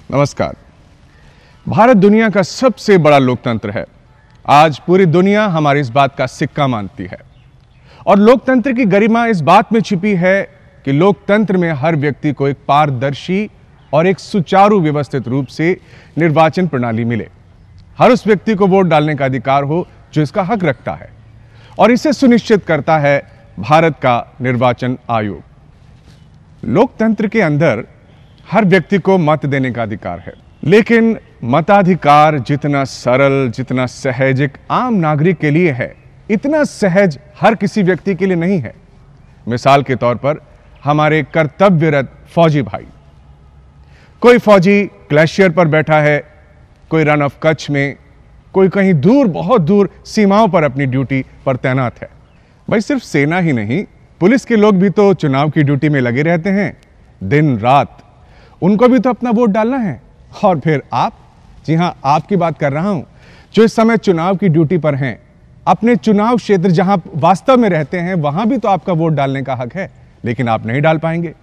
नमस्कार। भारत दुनिया का सबसे बड़ा लोकतंत्र है। आज पूरी दुनिया हमारी इस बात का सिक्का मानती है और लोकतंत्र की गरिमा इस बात में छिपी है कि लोकतंत्र में हर व्यक्ति को एक पारदर्शी और एक सुचारू व्यवस्थित रूप से निर्वाचन प्रणाली मिले। हर उस व्यक्ति को वोट डालने का अधिकार हो जो इसका हक रखता है और इसे सुनिश्चित करता है भारत का निर्वाचन आयोग। लोकतंत्र के अंदर हर व्यक्ति को मत देने का अधिकार है, लेकिन मताधिकार जितना सरल, जितना सहज एक आम नागरिक के लिए है, इतना सहज हर किसी व्यक्ति के लिए नहीं है। मिसाल के तौर पर हमारे कर्तव्यरत फौजी भाई, कोई फौजी ग्लेशियर पर बैठा है, कोई रन ऑफ कच्छ में, कोई कहीं दूर, बहुत दूर सीमाओं पर अपनी ड्यूटी पर तैनात है। भाई सिर्फ सेना ही नहीं, पुलिस के लोग भी तो चुनाव की ड्यूटी में लगे रहते हैं दिन रात। उनको भी तो अपना वोट डालना है। और फिर आप, जी हां, आपकी बात कर रहा हूं, जो इस समय चुनाव की ड्यूटी पर हैं, अपने चुनाव क्षेत्र जहां वास्तव में रहते हैं, वहां भी तो आपका वोट डालने का हक है, लेकिन आप नहीं डाल पाएंगे।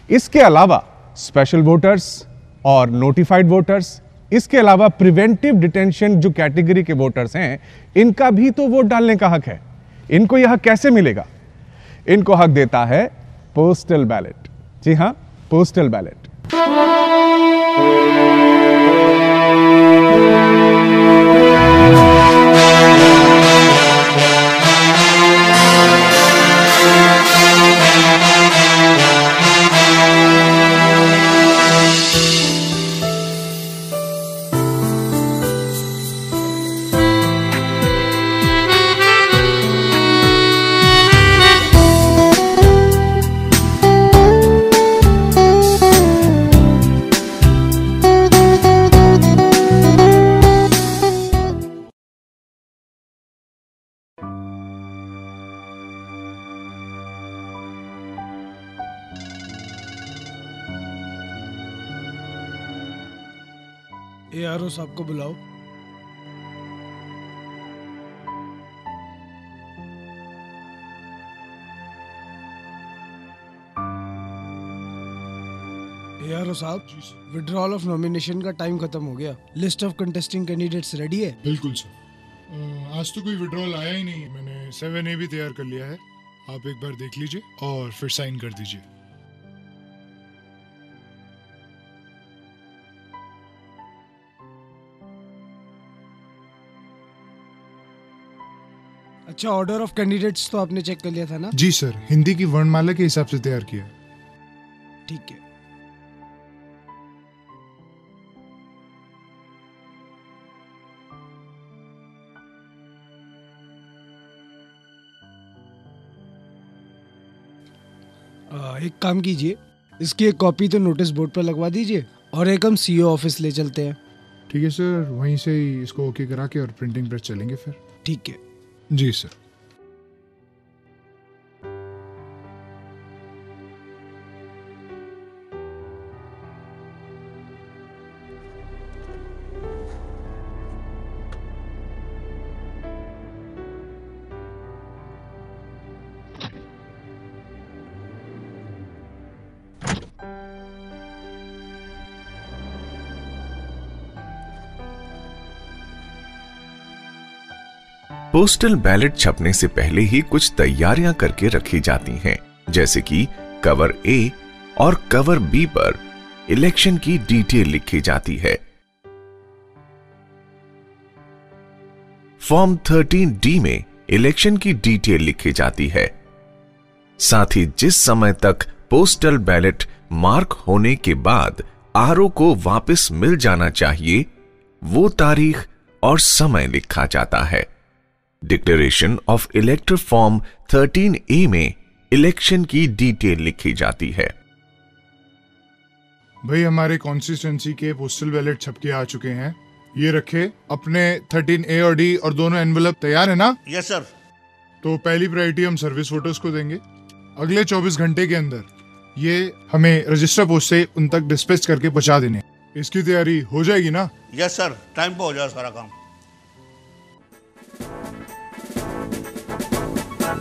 इसके अलावा स्पेशल वोटर्स और नोटिफाइड वोटर्स, इसके अलावा प्रिवेंटिव डिटेंशन जो कैटेगरी के वोटर्स हैं, इनका भी तो वोट डालने का हक है। इनको यह हक कैसे मिलेगा? इनको हक देता है पोस्टल बैलेट। जी हां, पोस्टल बैलेट। ARO साहब को बुलाओ। ARO साहब, विड्रॉल ऑफ नॉमिनेशन का टाइम खत्म हो गया। List of contesting candidates ready है? बिल्कुल सर। आज तो कोई विड्रॉल आया ही नहीं। मैंने 7A भी तैयार कर लिया है। आप एक बार देख लीजिए और फिर साइन कर दीजिए। अच्छा, ऑर्डर ऑफ कैंडिडेट्स तो आपने चेक कर लिया था ना? जी सर, हिंदी की वर्णमाला के हिसाब से तैयार किया। ठीक है। एक काम कीजिए, इसकी एक कॉपी तो नोटिस बोर्ड पर लगवा दीजिए और एक हम CO ऑफिस ले चलते हैं। ठीक है सर, वहीं से ही इसको ओके करा के और प्रिंटिंग प्रेस चलेंगे फिर। ठीक है जी सर। पोस्टल बैलेट छपने से पहले ही कुछ तैयारियां करके रखी जाती हैं, जैसे कि कवर A और कवर B पर इलेक्शन की डिटेल लिखी जाती है। फॉर्म 13D में इलेक्शन की डिटेल लिखी जाती है। साथ ही जिस समय तक पोस्टल बैलेट मार्क होने के बाद RO को वापस मिल जाना चाहिए, वो तारीख और समय लिखा जाता है। डिक्लेरेशन ऑफ इलेक्टर फॉर्म 13A में इलेक्शन की डिटेल लिखी जाती है। भाई हमारे कॉन्स्टिट्यूएंसी के पोस्टल बैलेट छपके आ चुके हैं। ये रखे अपने 13A और D और दोनों एनवेलप तैयार है ना? Yes sir. तो पहली प्रायोरिटी हम सर्विस वोटर्स को देंगे। अगले 24 घंटे के अंदर ये हमें रजिस्टर पोस्ट से उन तक डिस्पैच करके पहुंचा देने। इसकी तैयारी हो जाएगी ना? यस सर, टाइम पे हो जाएगा सारा काम।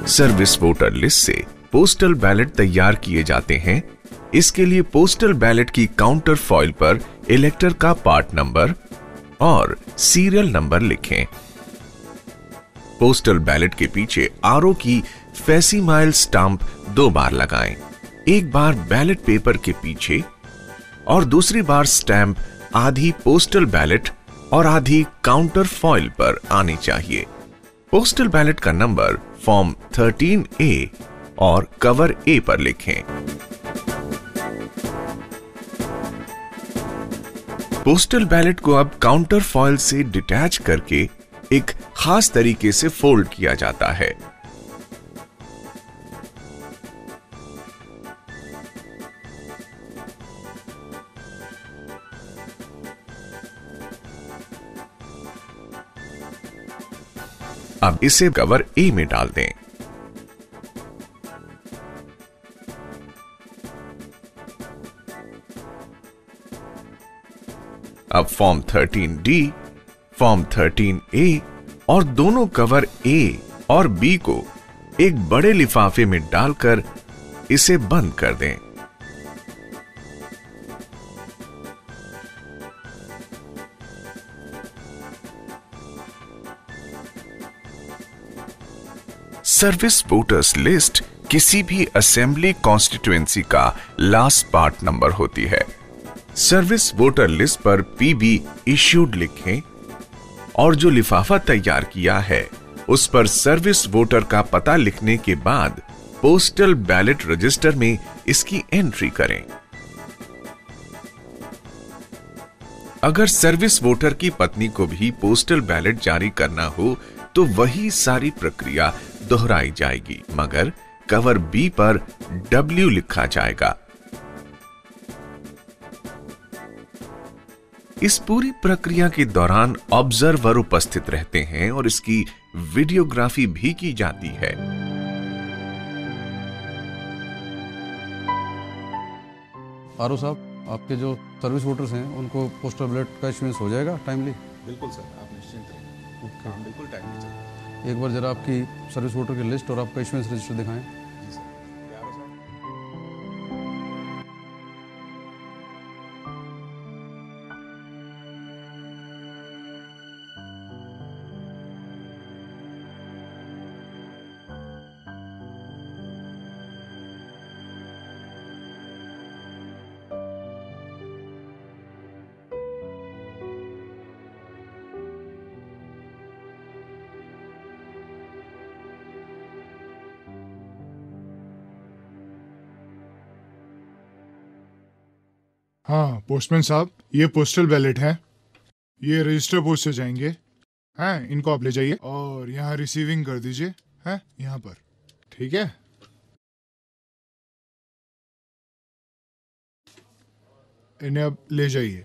सर्विस वोटर लिस्ट से पोस्टल बैलेट तैयार किए जाते हैं। इसके लिए पोस्टल बैलेट की काउंटर फॉइल पर इलेक्टर का पार्ट नंबर और सीरियल नंबर लिखें। पोस्टल बैलेट के पीछे आरओ की फैसीमाइल स्टाम्प 2 बार लगाएं। एक बार बैलेट पेपर के पीछे और दूसरी बार स्टैंप आधी पोस्टल बैलेट और आधी काउंटर फॉइल पर आनी चाहिए। पोस्टल बैलेट का नंबर फॉर्म 13A और कवर A पर लिखें। पोस्टल बैलेट को अब काउंटर फॉइल से डिटैच करके एक खास तरीके से फोल्ड किया जाता है। अब इसे कवर ए में डाल दें। अब फॉर्म 13D, फॉर्म 13A और दोनों कवर A और B को एक बड़े लिफाफे में डालकर इसे बंद कर दें। सर्विस वोटर्स लिस्ट किसी भी असेंबली कॉन्स्टिट्यूएंसी का लास्ट पार्ट नंबर होती है। सर्विस वोटर लिस्ट पर पीबी इश्यूड लिखें और जो लिफाफा तैयार किया है उस पर सर्विस वोटर का पता लिखने के बाद पोस्टल बैलेट रजिस्टर में इसकी एंट्री करें। अगर सर्विस वोटर की पत्नी को भी पोस्टल बैलेट जारी करना हो तो वही सारी प्रक्रिया दोहराई जाएगी, मगर कवर बी पर W लिखा जाएगा। इस पूरी प्रक्रिया के दौरान ऑब्जर्वर उपस्थित रहते हैं और इसकी वीडियोग्राफी भी की जाती है। आरओ साहब, आपके जो सर्विस वोटर्स हैं उनको पोस्टल बैलेट का इश्यूएंस हो जाएगा टाइमली? बिल्कुल सर, आप निश्चिंत रहिए। काम बिल्कुल टाइमली चलेगा। एक बार जरा आपकी सर्विस वोटर की लिस्ट और आपका इश्यूएंस रजिस्टर दिखाएं। जी सर। आरओ साहब, हाँ पोस्टमैन साहब, ये पोस्टल बैलेट है, ये रजिस्टर पोस्ट से जाएंगे हैं, इनको आप ले जाइए और यहाँ रिसीविंग कर दीजिए हैं, यहाँ पर। ठीक है, इन्हें अब ले जाइए।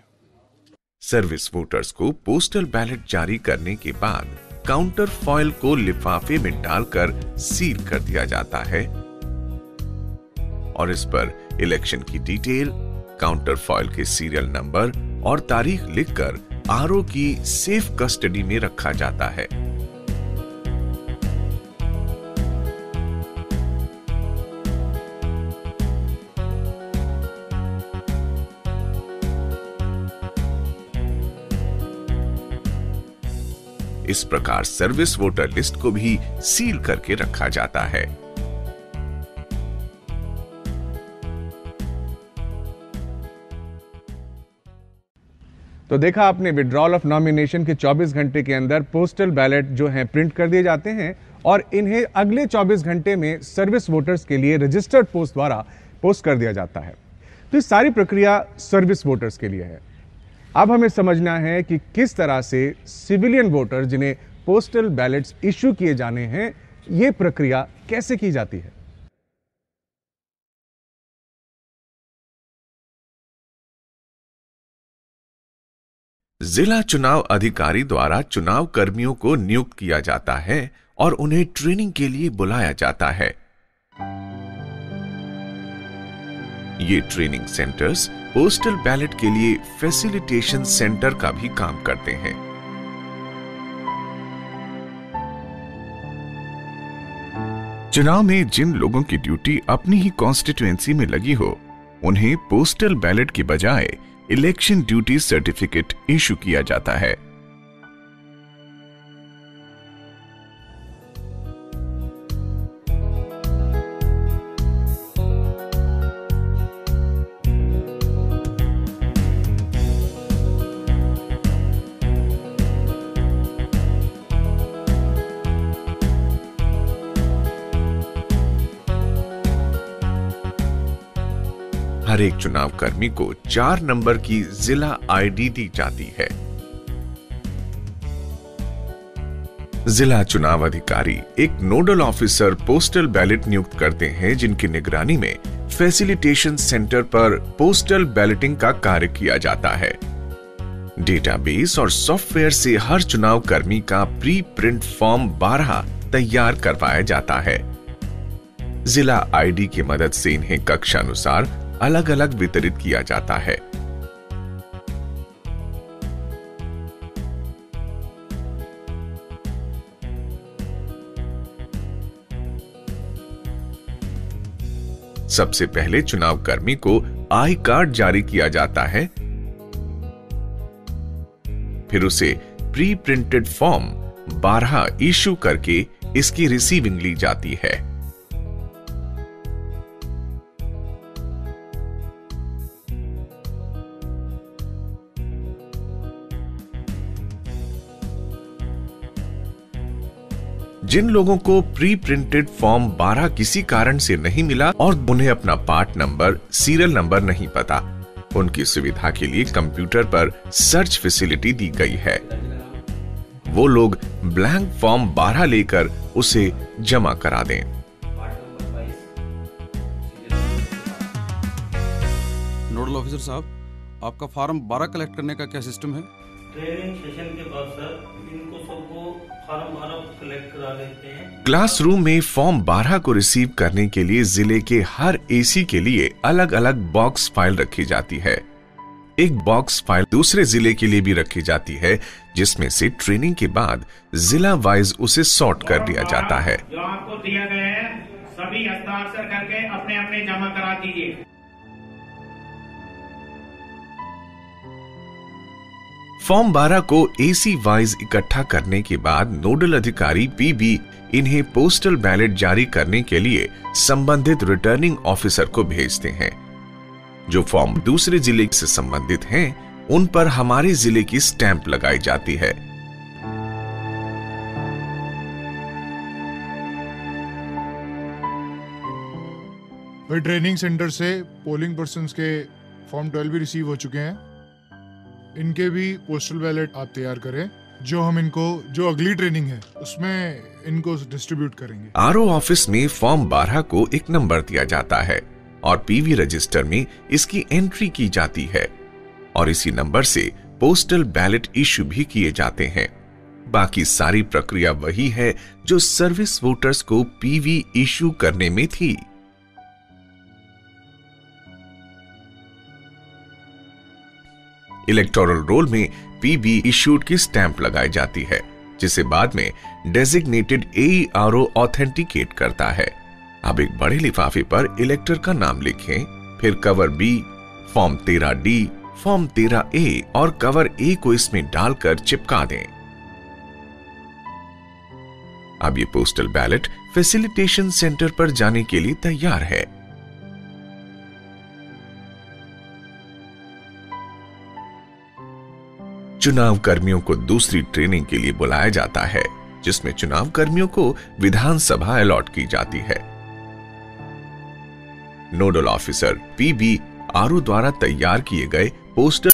सर्विस वोटर्स को पोस्टल बैलेट जारी करने के बाद काउंटर फॉइल को लिफाफे में डालकर सील कर दिया जाता है और इस पर इलेक्शन की डिटेल, काउंटर फॉइल के सीरियल नंबर और तारीख लिखकर आरओ की सेफ कस्टडी में रखा जाता है। इस प्रकार सर्विस वोटर लिस्ट को भी सील करके रखा जाता है। तो देखा आपने, विड्रॉल ऑफ नॉमिनेशन के 24 घंटे के अंदर पोस्टल बैलेट जो हैं प्रिंट कर दिए जाते हैं और इन्हें अगले 24 घंटे में सर्विस वोटर्स के लिए रजिस्टर्ड पोस्ट द्वारा पोस्ट कर दिया जाता है। तो इस सारी प्रक्रिया सर्विस वोटर्स के लिए है। अब हमें समझना है कि किस तरह से सिविलियन वोटर जिन्हें पोस्टल बैलेट्स इश्यू किए जाने हैं, यह प्रक्रिया कैसे की जाती है। जिला चुनाव अधिकारी द्वारा चुनाव कर्मियों को नियुक्त किया जाता है और उन्हें ट्रेनिंग के लिए बुलाया जाता है। ये ट्रेनिंग सेंटर्स पोस्टल बैलेट के लिए फैसिलिटेशन सेंटर का भी काम करते हैं। चुनाव में जिन लोगों की ड्यूटी अपनी ही कॉन्स्टिट्यूएंसी में लगी हो, उन्हें पोस्टल बैलेट के बजाय इलेक्शन ड्यूटी सर्टिफिकेट इशू किया जाता है। हर एक चुनाव कर्मी को 4 नंबर की जिला आईडी दी जाती है। जिला चुनाव अधिकारी एक नोडल ऑफिसर पोस्टल बैलेट नियुक्त करते हैं, जिनकी निगरानी में फैसिलिटेशन सेंटर पर पोस्टल बैलेटिंग का कार्य किया जाता है। डेटाबेस और सॉफ्टवेयर से हर चुनाव कर्मी का प्री प्रिंट फॉर्म 12 तैयार करवाया जाता है। जिला आईडी की मदद से इन्हें कक्षानुसार अलग अलग वितरित किया जाता है। सबसे पहले चुनाव कर्मी को आई कार्ड जारी किया जाता है, फिर उसे प्री प्रिंटेड फॉर्म 12 इशू करके इसकी रिसीविंग ली जाती है। जिन लोगों को प्री प्रिंटेड फॉर्म 12 किसी कारण से नहीं मिला और उन्हें अपना पार्ट नंबर, सीरियल नंबर नहीं पता, उनकी सुविधा के लिए कंप्यूटर पर सर्च फैसिलिटी दी गई है। वो लोग ब्लैंक फॉर्म 12 लेकर उसे जमा करा दें। नोडल ऑफिसर साहब, आपका फॉर्म 12 कलेक्ट करने का क्या सिस्टम है? ट्रेनिंग सेशन के बाद सर इनको सबको फॉर्म 12 कलेक्ट करा लेते हैं। क्लासरूम में फॉर्म 12 को रिसीव करने के लिए जिले के हर एसी के लिए अलग अलग बॉक्स फाइल रखी जाती है। एक बॉक्स फाइल दूसरे जिले के लिए भी रखी जाती है, जिसमें से ट्रेनिंग के बाद जिला वाइज उसे सॉर्ट कर दिया जाता है। जो आपको दिया गया है सभी हस्ताक्षर करके अपने अपने जमा करा दीजिए। फॉर्म 12 को एसी वाइज इकट्ठा करने के बाद नोडल अधिकारी पीबी इन्हें पोस्टल बैलेट जारी करने के लिए संबंधित रिटर्निंग ऑफिसर को भेजते हैं। जो फॉर्म दूसरे जिले से संबंधित हैं, उन पर हमारे जिले की स्टैंप लगाई जाती है। ट्रेनिंग सेंटर से पोलिंग पर्सन्स के फॉर्म 12 भी रिसीव हो चुके हैं। इनके भी पोस्टल बैलेट आप तैयार करें, जो अगली ट्रेनिंग है उसमें इनको डिस्ट्रीब्यूट करेंगे। आरओ ऑफिस में फॉर्म 12 को एक नंबर दिया जाता है और पीवी रजिस्टर में इसकी एंट्री की जाती है और इसी नंबर से पोस्टल बैलेट इश्यू भी किए जाते हैं। बाकी सारी प्रक्रिया वही है जो सर्विस वोटर्स को पीवी इश्यू करने में थी। इलेक्टोरल रोल में पीबी इश्यूड की स्टैंप लगाई जाती है, जिसे बाद में डेजिग्नेटेड एआरओ ऑथेंटिकेट करता है। अब एक बड़े लिफाफे पर इलेक्टर का नाम लिखें, फिर cover B, form 13D, form 13A और कवर A को इसमें डालकर चिपका दें। अब ये पोस्टल बैलेट फैसिलिटेशन सेंटर पर जाने के लिए तैयार है। चुनाव कर्मियों को दूसरी ट्रेनिंग के लिए बुलाया जाता है, जिसमें चुनाव कर्मियों को विधानसभा अलॉट की जाती है। नोडल ऑफिसर पीबी आरओ द्वारा तैयार किए गए पोस्टर